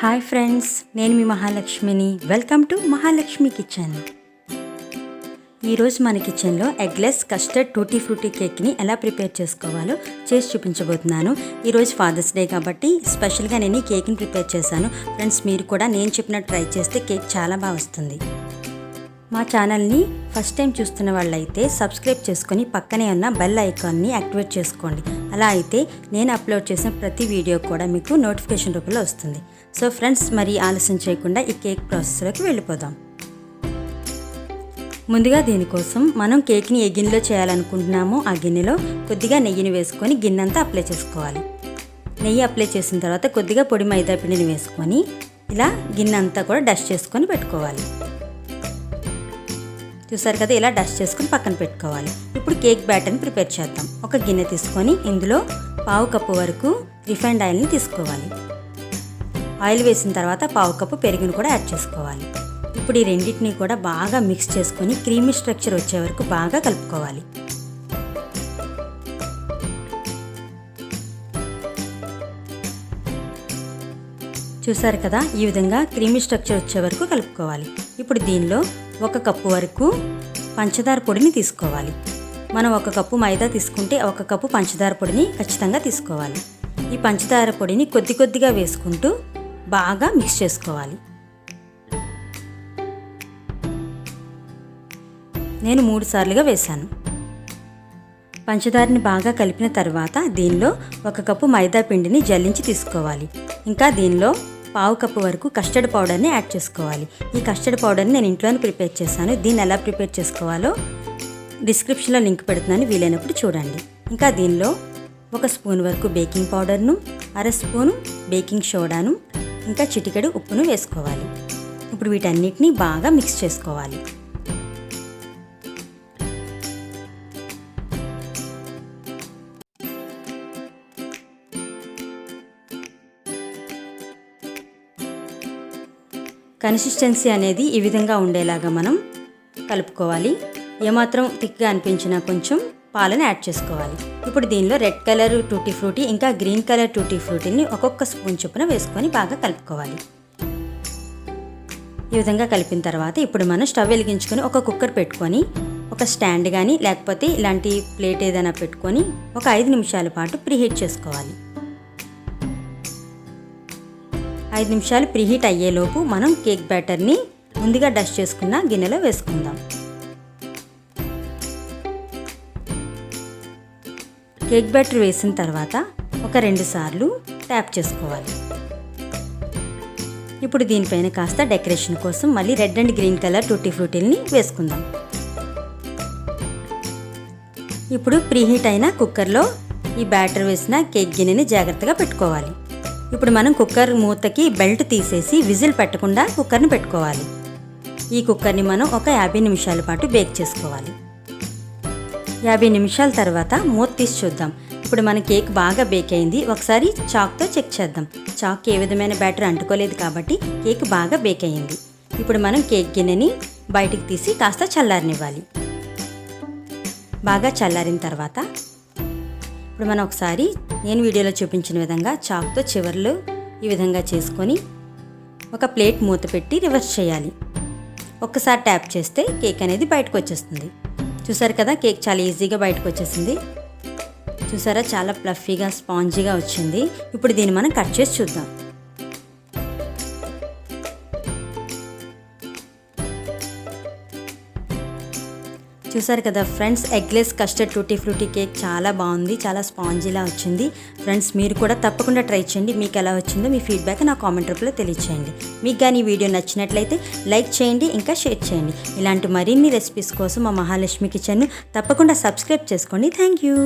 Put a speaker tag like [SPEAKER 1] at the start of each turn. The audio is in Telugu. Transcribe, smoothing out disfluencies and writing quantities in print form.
[SPEAKER 1] హాయ్ ఫ్రెండ్స్, నేను మీ మహాలక్ష్మిని. Welcome to Mahalakshmi kitchen. ఈరోజు మన కిచెన్లో ఎగ్లెస్ కస్టర్డ్ టూటీ ఫ్రూటీ కేక్ని ఎలా ప్రిపేర్ చేసుకోవాలో చేసి చూపించబోతున్నాను. ఈరోజు ఫాదర్స్ డే కాబట్టి స్పెషల్గా నేను ఈ కేక్ని ప్రిపేర్ చేశాను. ఫ్రెండ్స్, మీరు కూడా నేను చెప్పినట్టు ట్రై చేస్తే కేక్ చాలా బాగా వస్తుంది. మా ఛానల్ని ఫస్ట్ టైం చూస్తున్న వాళ్ళైతే సబ్స్క్రైబ్ చేసుకొని పక్కనే ఉన్న బెల్ ఐకాన్ని యాక్టివేట్ చేసుకోండి. అలా అయితే నేను అప్లోడ్ చేసిన ప్రతి వీడియో కూడా మీకు నోటిఫికేషన్ రూపంలో వస్తుంది. సో ఫ్రెండ్స్, మరి ఆలస్యం చేయకుండా ఈ కేక్ ప్రాసెస్లోకి వెళ్ళిపోదాం. ముందుగా దీనికోసం మనం కేక్ని ఏ గిన్నెలో చేయాలనుకుంటున్నామో ఆ గిన్నెలో కొద్దిగా నెయ్యిని వేసుకొని గిన్నెంతా అప్లై చేసుకోవాలి. నెయ్యి అప్లై చేసిన తర్వాత కొద్దిగా పొడి మైదా పిండిని వేసుకొని ఇలా గిన్నె అంతా కూడా డస్ట్ చేసుకొని పెట్టుకోవాలి. చూసారు కదా, ఇలా డస్ట్ చేసుకొని పక్కన పెట్టుకోవాలి. ఇప్పుడు కేక్ బ్యాటర్ని ప్రిపేర్ చేద్దాం. ఒక గిన్నె తీసుకొని ఇందులో పావు కప్పు వరకు రిఫైన్డ్ ఆయిల్ని తీసుకోవాలి. ఆయిల్ వేసిన తర్వాత పావు కప్పు పెరుగును కూడా యాడ్ చేసుకోవాలి. ఇప్పుడు ఈ రెండింటిని కూడా బాగా మిక్స్ చేసుకొని క్రీమీ స్ట్రక్చర్ వచ్చే వరకు బాగా కలుపుకోవాలి. చూసారు కదా, ఈ విధంగా క్రీమీ స్ట్రక్చర్ వచ్చే వరకు కలుపుకోవాలి. ఇప్పుడు దీనిలో ఒక కప్పు వరకు పంచదార పొడిని తీసుకోవాలి. మనం ఒక కప్పు మైదా తీసుకుంటే ఒక కప్పు పంచదార పొడిని ఖచ్చితంగా తీసుకోవాలి. ఈ పంచదార పొడిని కొద్ది కొద్దిగా వేసుకుంటూ బాగా మిక్స్ చేసుకోవాలి. నేను 3 సార్లుగా వేశాను. పంచదారని బాగా కలిపిన తర్వాత దీనిలో ఒక కప్పు మైదా పిండిని జల్లించి తీసుకోవాలి. ఇంకా దీనిలో పావు కప్పు వరకు కస్టర్డ్ పౌడర్ని యాడ్ చేసుకోవాలి. ఈ కస్టర్డ్ పౌడర్ని నేను ఇంట్లోనే ప్రిపేర్ చేశాను. దీన్ని ఎలా ప్రిపేర్ చేసుకోవాలో డిస్క్రిప్షన్లో లింక్ పెడుతున్నాను, వీలైనప్పుడు చూడండి. ఇంకా దీనిలో 1 స్పూన్ వరకు బేకింగ్ పౌడర్ను, 1/2 స్పూను బేకింగ్ సోడాను, ఇంకా చిటికెడు ఉప్పును వేసుకోవాలి. ఇప్పుడు వీటన్నిటిని బాగా మిక్స్ చేసుకోవాలి. కన్సిస్టెన్సీ అనేది ఈ విధంగా ఉండేలాగా మనం కలుపుకోవాలి. ఏమాత్రం థిక్గా అనిపించినా కొంచెం పాలను యాడ్ చేసుకోవాలి. ఇప్పుడు దీనిలో రెడ్ కలర్ టూటీ ఫ్రూటీ ఇంకా గ్రీన్ కలర్ టూటీ ఫ్రూటీని ఒక్కొక్క స్పూన్ చొప్పున వేసుకొని బాగా కలుపుకోవాలి. ఈ విధంగా కలిపిన తర్వాత ఇప్పుడు మనం స్టవ్ వెలిగించుకొని ఒక కుక్కర్ పెట్టుకొని ఒక స్టాండ్ కానీ లేకపోతే ఇలాంటి ప్లేట్ ఏదైనా పెట్టుకొని ఒక 5 నిమిషాల పాటు ప్రీహీట్ చేసుకోవాలి. 5 నిమిషాలు ప్రీహీట్ అయ్యేలోపు మనం కేక్ బ్యాటర్ని ముందుగా డస్ట్ చేసుకున్న గిన్నెలో వేసుకుందాం. కేక్ బ్యాటర్ వేసిన తర్వాత ఒక 2 సార్లు ట్యాప్ చేసుకోవాలి. ఇప్పుడు దీనిపైన కాస్త డెకరేషన్ కోసం మళ్ళీ red and green colour tutti ఫ్రూటీల్ని వేసుకుందాం. ఇప్పుడు ప్రీహీట్ అయిన కుక్కర్లో ఈ బ్యాటర్ వేసిన కేక్ గిన్నెని జాగ్రత్తగా పెట్టుకోవాలి. ఇప్పుడు మనం కుక్కర్ మూతకి బెల్ట్ తీసేసి విజిల్ పెట్టకుండా కుక్కర్ని పెట్టుకోవాలి. ఈ కుక్కర్ని మనం ఒక 50 నిమిషాల పాటు బేక్ చేసుకోవాలి. 50 నిమిషాల తర్వాత మూత తీసి చూద్దాం. ఇప్పుడు మన కేక్ బాగా బేక్ అయింది. ఒకసారి చాక్తో చెక్ చేద్దాం. చాక్ ఏ విధమైన బ్యాటర్ అంటుకోలేదు కాబట్టి కేక్ బాగా బేక్ అయింది. ఇప్పుడు మనం కేక్ గిన్నెని బయటికి తీసి కాస్త చల్లారనివ్వాలి. బాగా చల్లారిన తర్వాత ఇప్పుడు మనం ఒకసారి నేను వీడియోలో చూపించిన విధంగా చాక్తో చివర్లు ఈ విధంగా చేసుకొని ఒక ప్లేట్ మూత పెట్టి రివర్స్ చేయాలి. ఒక్కసారి ట్యాప్ చేస్తే కేక్ అనేది బయటకు వచ్చేస్తుంది. చూసారు కదా, కేక్ చాలా ఈజీగా బయటకు వచ్చేసింది. చూసారా, చాలా ఫ్లఫీగా స్పాంజీగా వచ్చింది. ఇప్పుడు దీన్ని మనం కట్ చేసి చూద్దాం. చూసారు కదా friends, eggless custard tutti frutti cake చాలా బాగుంది, చాలా స్పాంజీలా వచ్చింది. ఫ్రెండ్స్, మీరు కూడా తప్పకుండా ట్రై చేయండి. మీకు ఎలా వచ్చిందో మీ ఫీడ్బ్యాక్ నా కామెంట్ రూపంలో తెలియచేయండి. మీకు కానీ ఈ వీడియో నచ్చినట్లయితే లైక్ చేయండి, ఇంకా షేర్ చేయండి. ఇలాంటి మరిన్ని రెసిపీస్ కోసం మా మహాలక్ష్మి కిచెన్ను తప్పకుండా సబ్స్క్రైబ్ చేసుకోండి. Thank you.